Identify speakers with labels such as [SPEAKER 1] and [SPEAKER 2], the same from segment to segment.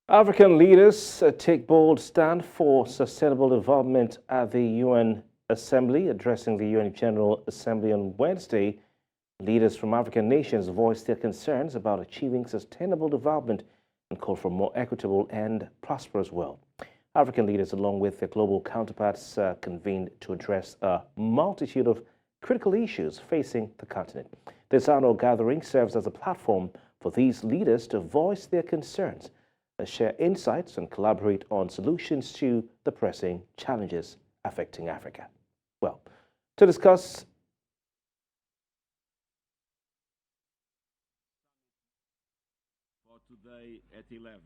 [SPEAKER 1] African leaders take bold stand for sustainable development at the UN Assembly. Addressing the UN General Assembly on Wednesday, leaders from African nations voiced their concerns about achieving sustainable development and called for a more equitable and prosperous world. African leaders, along with their global counterparts, convened to address a multitude of critical issues facing the continent. This annual gathering serves as a platform for these leaders to voice their concerns, share insights, and collaborate on solutions to the pressing challenges affecting Africa. Well, to discuss
[SPEAKER 2] for today at 11.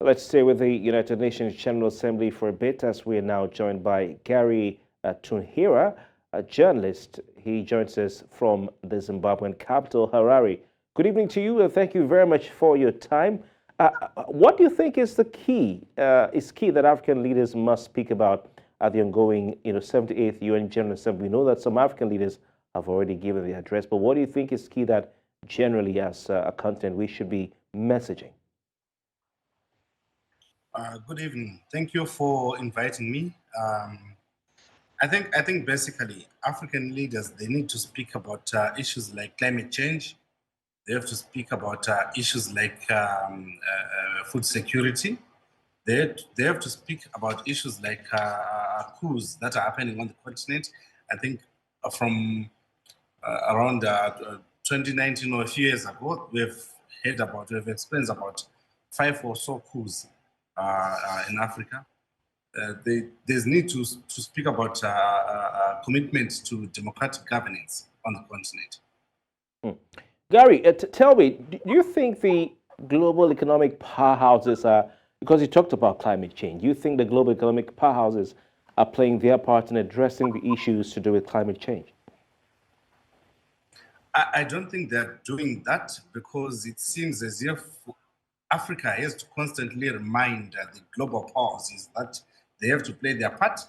[SPEAKER 1] Let's stay with the United Nations General Assembly for a bit, as we are now joined by Garie Tunhira, a journalist. He joins us from the Zimbabwean capital, Harare. Good evening to you, and thank you very much for your time. What do you think is the key? Is key that African leaders must speak about at the ongoing, 78th UN General Assembly? We know that some African leaders have already given the address, but what do you think is key that generally, as a continent, we should be messaging?
[SPEAKER 3] Good evening. Thank you for inviting me. I think basically African leaders, they need to speak about issues like climate change. They have to speak about issues like food security. They have to speak about issues like coups that are happening on the continent. I think from around 2019 or a few years ago, we've experienced about 5 or so coups in Africa. There's need to speak about commitment to democratic governance on the continent.
[SPEAKER 1] Garie, tell me, do you think the global economic powerhouses are, because you talked about climate change, do you think the global economic powerhouses are playing their part in addressing the issues to do with climate change?
[SPEAKER 3] I don't think they're doing that because it seems as if Africa has to constantly remind the global powers that they have to play their part.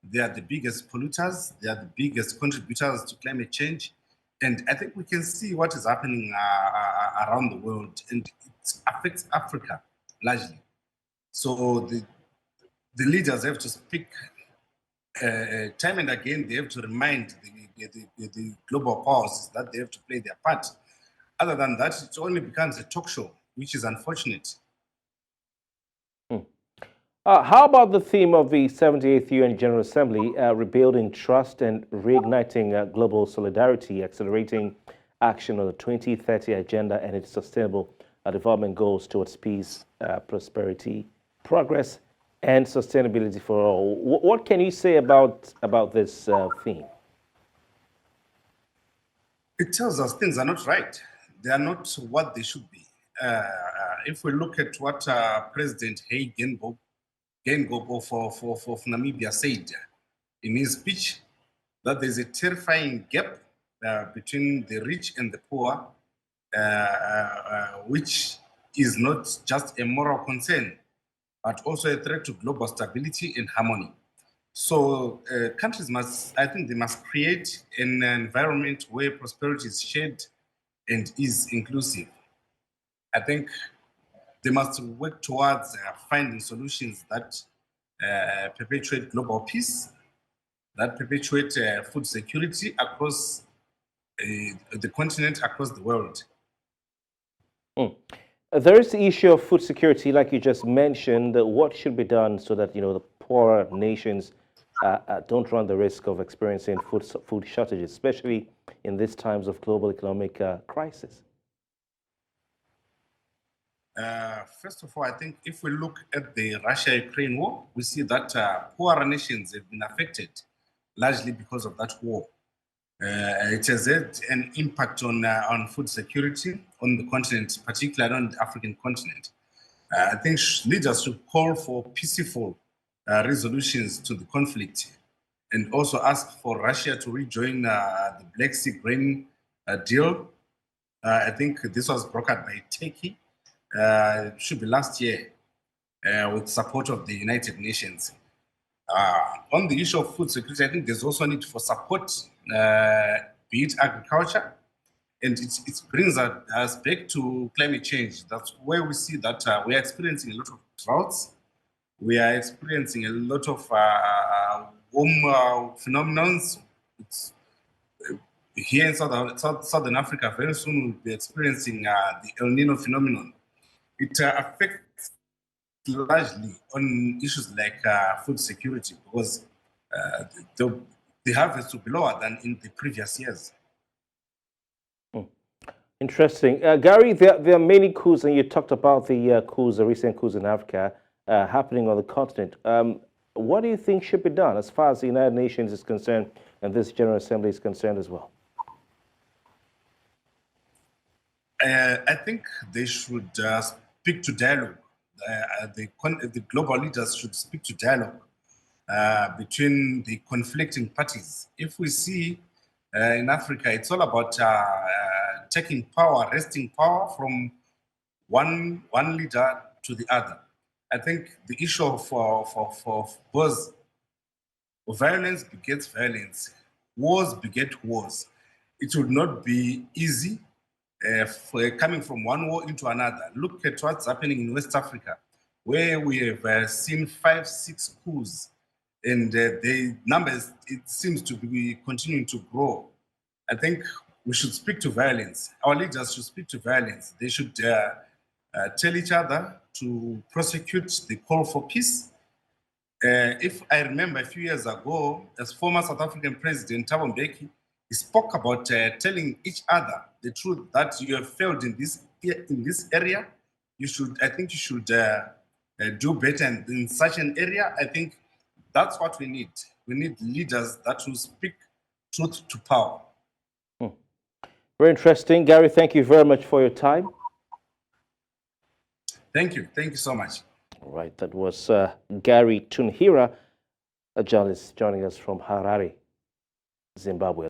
[SPEAKER 3] They are the biggest polluters, they are the biggest contributors to climate change. And I think we can see what is happening around the world, and it affects Africa largely. So the leaders have to speak time and again. They have to remind the global powers that they have to play their part. Other than that, it only becomes a talk show, which is unfortunate.
[SPEAKER 1] How about the theme of the 78th UN General Assembly, rebuilding trust and reigniting global solidarity, accelerating action on the 2030 agenda and its sustainable development goals towards peace, prosperity, progress, and sustainability for all? What can you say about this theme?
[SPEAKER 3] It tells us things are not right. They are not what they should be. If we look at what President Geingob for Namibia said in his speech, that there's a terrifying gap between the rich and the poor, which is not just a moral concern, but also a threat to global stability and harmony. So countries I think they must create an environment where prosperity is shared and is inclusive. I think they must work towards finding solutions that perpetuate global peace, that perpetuate food security across the continent, across the world.
[SPEAKER 1] Mm. There is the issue of food security, like you just mentioned. What should be done so that the poorer nations don't run the risk of experiencing food shortages, especially in these times of global economic crisis?
[SPEAKER 3] First of all, I think if we look at the Russia-Ukraine war, we see that poorer nations have been affected largely because of that war. It has had an impact on food security on the continent, particularly on the African continent. I think leaders should call for peaceful resolutions to the conflict and also ask for Russia to rejoin the Black Sea grain deal. I think this was brokered by Turkey. It should be last year with support of the United Nations. On the issue of food security, I think there's also a need for support, be it agriculture, And it brings us back to climate change. That's where we see that we are experiencing a lot of droughts. We are experiencing a lot of warm phenomena. Here in Southern Africa, very soon we'll be experiencing the El Nino phenomenon. It affects largely on issues like food security because the harvest will be lower than in the previous years.
[SPEAKER 1] Interesting. Garie, there are many coups, and you talked about the coups, the recent coups in Africa happening on the continent. What do you think should be done as far as the United Nations is concerned and this General Assembly is concerned as well?
[SPEAKER 3] I think they should speak to dialogue. The global leaders should speak to dialogue between the conflicting parties. If we see in Africa, it's all about taking power, wresting power from one leader to the other. I think the issue was violence begets violence, wars beget wars. It would not be easy for coming from one war into another. Look at what's happening in West Africa, where we have seen 5-6 coups, and the numbers, it seems to be continuing to grow. I think we should speak to violence. Our leaders should speak to violence. They should tell each other to prosecute the call for peace. If I remember a few years ago, as former South African President Thabo Mbeki, he spoke about telling each other the truth that you have failed in this area. I think you should do better in such an area. I think that's what we need. We need leaders that will speak truth to power.
[SPEAKER 1] Very interesting. Garie, thank you very much for your time.
[SPEAKER 3] Thank you. Thank you so much.
[SPEAKER 1] All right, that was Garie Tunhira, a journalist joining us from Harare, Zimbabwe.